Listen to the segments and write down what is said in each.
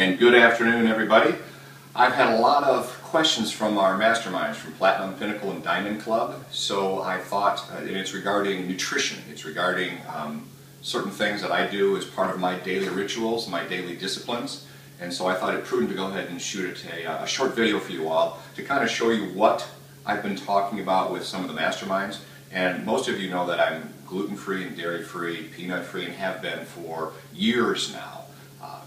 And good afternoon, everybody. I've had a lot of questions from our masterminds from Platinum, Pinnacle, and Diamond Club. So I thought, and it's regarding nutrition. It's regarding certain things that I do as part of my daily rituals, my daily disciplines. And so I thought it prudent to go ahead and shoot a short video for you all to kind of show you what I've been talking about with some of the masterminds. And most of you know that I'm gluten-free and dairy-free, peanut-free, and have been for years now.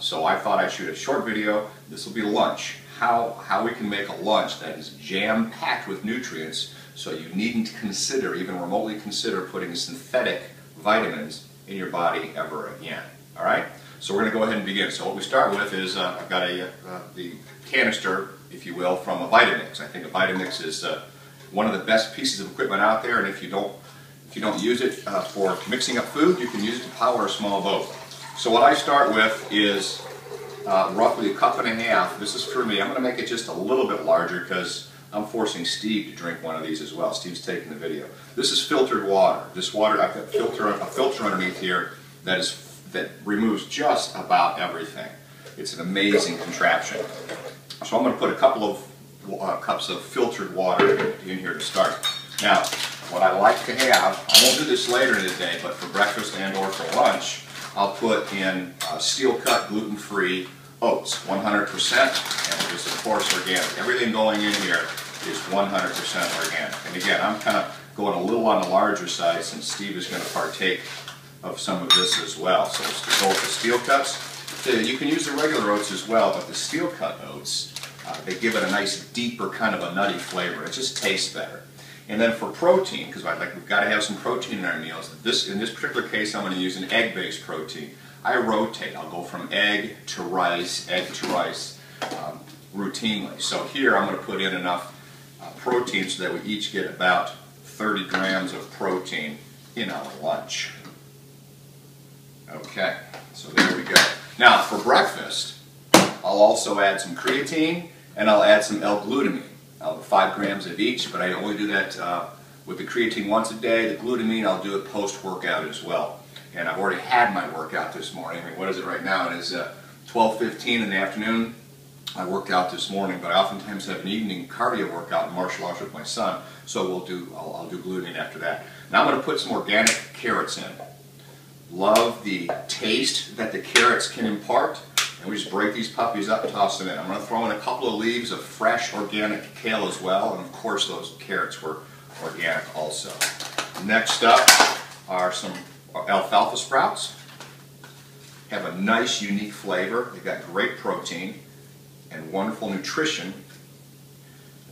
So I thought I'd shoot a short video. This will be lunch. How we can make a lunch that is jam-packed with nutrients so you needn't consider, even remotely consider, putting synthetic vitamins in your body ever again. All right? So we're going to go ahead and begin. So what we start with is I've got the canister, if you will, from a Vitamix. I think a Vitamix is one of the best pieces of equipment out there, and if you don't use it for mixing up food, you can use it to power a small boat. So what I start with is roughly 1.5 cups. This is for me. I'm going to make it just a little bit larger because I'm forcing Steve to drink one of these as well. Steve's taking the video. This is filtered water. This water, I've got a filter underneath here that removes just about everything. It's an amazing contraption. So I'm going to put a couple of cups of filtered water in here to start. Now, what I like to have, I won't do this later in the day, but for breakfast and or for lunch, I'll put in steel-cut gluten-free oats, 100%, and it is of course organic. Everything going in here is 100% organic. And again, I'm kind of going a little on the larger side since Steve is going to partake of some of this as well. So let's go with the steel cuts. You can use the regular oats as well, but the steel-cut oats, they give it a nice, deeper kind of a nutty flavor. It just tastes better. And then for protein, because we've got to have some protein in our meals. In this particular case, I'm going to use an egg-based protein. I rotate. I'll go from egg to rice routinely. So here I'm going to put in enough protein so that we each get about 30 grams of protein in our lunch. Okay, so there we go. Now for breakfast, I'll also add some creatine and I'll add some L-glutamine. I'll do 5 grams of each, but I only do that with the creatine once a day. The glutamine, I'll do it post-workout as well. And I've already had my workout this morning. I mean, what is it right now? It is 12:15 in the afternoon. I worked out this morning, but I oftentimes have an evening cardio workout in martial arts with my son, so I'll do glutamine after that. Now I'm going to put some organic carrots in. Love the taste that the carrots can impart. And we just break these puppies up and toss them in. I'm going to throw in a couple of leaves of fresh organic kale as well, and of course those carrots were organic also. Next up are some alfalfa sprouts. Have a nice unique flavor. They've got great protein and wonderful nutrition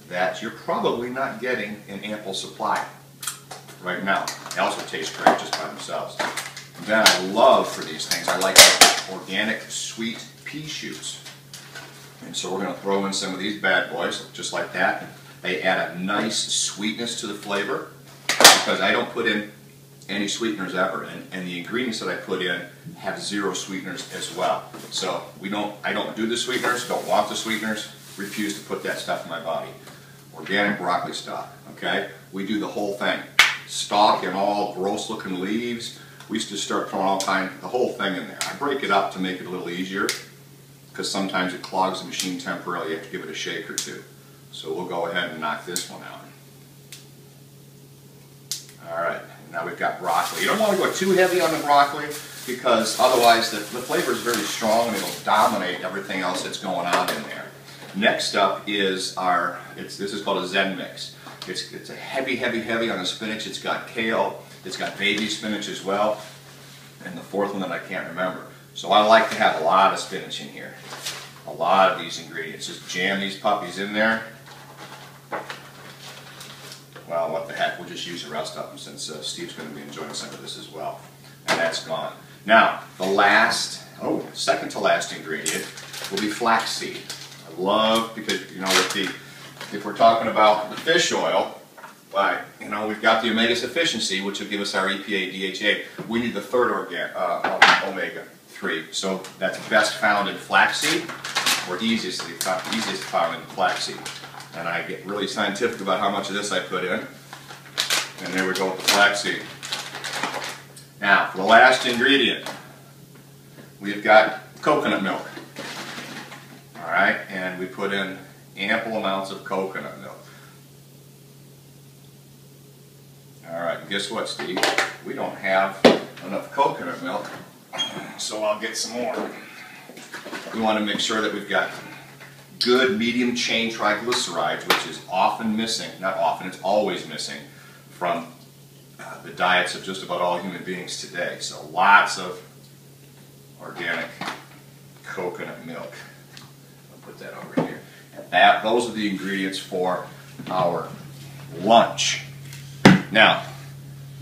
that you're probably not getting in ample supply right now. They also taste great just by themselves. And then I love for these things, I like organic sweet pea shoots. And so we're going to throw in some of these bad boys, just like that. They add a nice sweetness to the flavor because I don't put in any sweeteners ever, and the ingredients that I put in have 0 sweeteners as well. So I don't do the sweeteners, don't want the sweeteners, refuse to put that stuff in my body. Organic broccoli stock, okay? We do the whole thing. Stalk and all gross looking leaves. We used to start throwing the whole thing in there. I break it up to make it a little easier because sometimes it clogs the machine temporarily. You have to give it a shake or two. So we'll go ahead and knock this one out. Alright, now we've got broccoli. You don't want to go too heavy on the broccoli because otherwise the flavor is very strong and it'll dominate everything else that's going on in there. Next up is this is called a Zen mix. It's a heavy on the spinach. It's got kale. It's got baby spinach as well, and the fourth one that I can't remember. So I like to have a lot of spinach in here. A lot of these ingredients. Just jam these puppies in there. Well, what the heck, we'll just use the rest of them since Steve's going to be enjoying some of this as well. And that's gone. Now, the second to last ingredient will be flaxseed. I love, because, if we're talking about the fish oil, we've got the omega sufficiency, which will give us our EPA, DHA. We need the third omega-3. So that's best found in flaxseed, or easiest found in flaxseed. And I get really scientific about how much of this I put in. And there we go with the flaxseed. Now, for the last ingredient, we've got coconut milk. put in ample amounts of coconut milk. Alright, guess what, Steve? We don't have enough coconut milk, so I'll get some more. We want to make sure that we've got good medium chain triglycerides, which is often missing, not often, it's always missing from the diets of just about all human beings today. So lots of organic coconut milk. I'll put that over here. And those are the ingredients for our lunch. Now,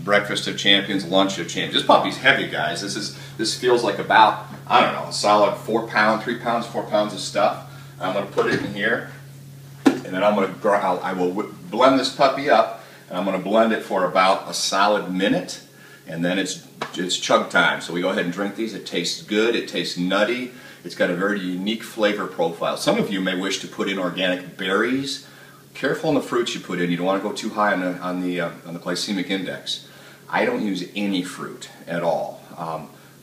breakfast of champions, lunch of champions. This puppy's heavy, guys. This feels like about, I don't know, a solid 4 pounds, 3 pounds, 4 pounds of stuff. I'm going to put it in here, and then I will blend this puppy up, and I'm going to blend it for about a solid minute, and then it's chug time. So we go ahead and drink these. It tastes good. It tastes nutty. It's got a very unique flavor profile. Some of you may wish to put in organic berries. Careful on the fruits you put in. You don't want to go too high on the glycemic index. I don't use any fruit at all.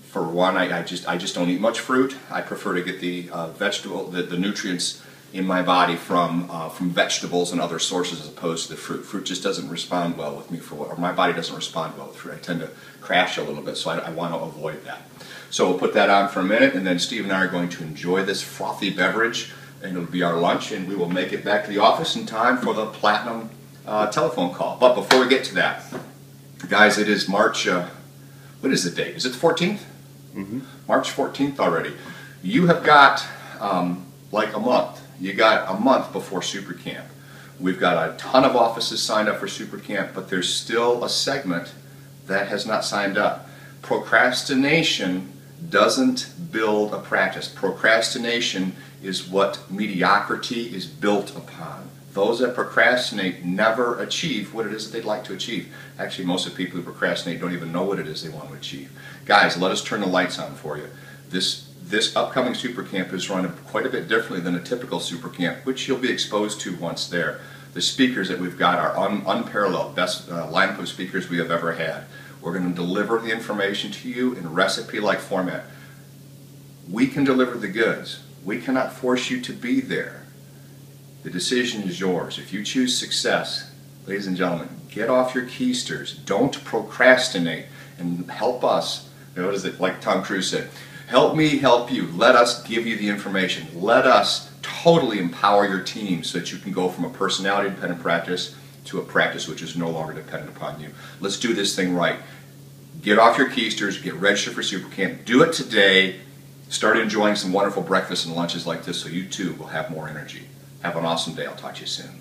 For one, I just don't eat much fruit. I prefer to get the the nutrients in my body from vegetables and other sources as opposed to the fruit. Fruit just doesn't respond well with me or my body doesn't respond well with fruit. I tend to crash a little bit, so I want to avoid that. So we'll put that on for a minute, and then Steve and I are going to enjoy this frothy beverage, and it'll be our lunch, and we will make it back to the office in time for the Platinum telephone call. But before we get to that, guys, it is March, what is the date? Is it the 14th? Mm-hmm. March 14th already. You have got like a month. You got a month before Super Camp. We've got a ton of offices signed up for Super Camp, but there's still a segment that has not signed up. Procrastination doesn't build a practice. Procrastination is what mediocrity is built upon. Those that procrastinate never achieve what it is that they'd like to achieve. Actually, most of the people who procrastinate don't even know what it is they want to achieve. Guys, let us turn the lights on for you. This upcoming Super Camp is run quite a bit differently than a typical Super Camp, which you'll be exposed to once there. The speakers that we've got are unparalleled, best lineup of speakers we have ever had. We're going to deliver the information to you in recipe-like format. We can deliver the goods. We cannot force you to be there. The decision is yours. If you choose success, ladies and gentlemen, get off your keisters. Don't procrastinate and help us. What is it, like Tom Cruise said? Help me help you. Let us give you the information. Let us totally empower your team so that you can go from a personality-dependent practice to a practice which is no longer dependent upon you. Let's do this thing right. Get off your keisters. Get registered for Super Camp. Do it today. Start enjoying some wonderful breakfasts and lunches like this so you too will have more energy. Have an awesome day. I'll talk to you soon.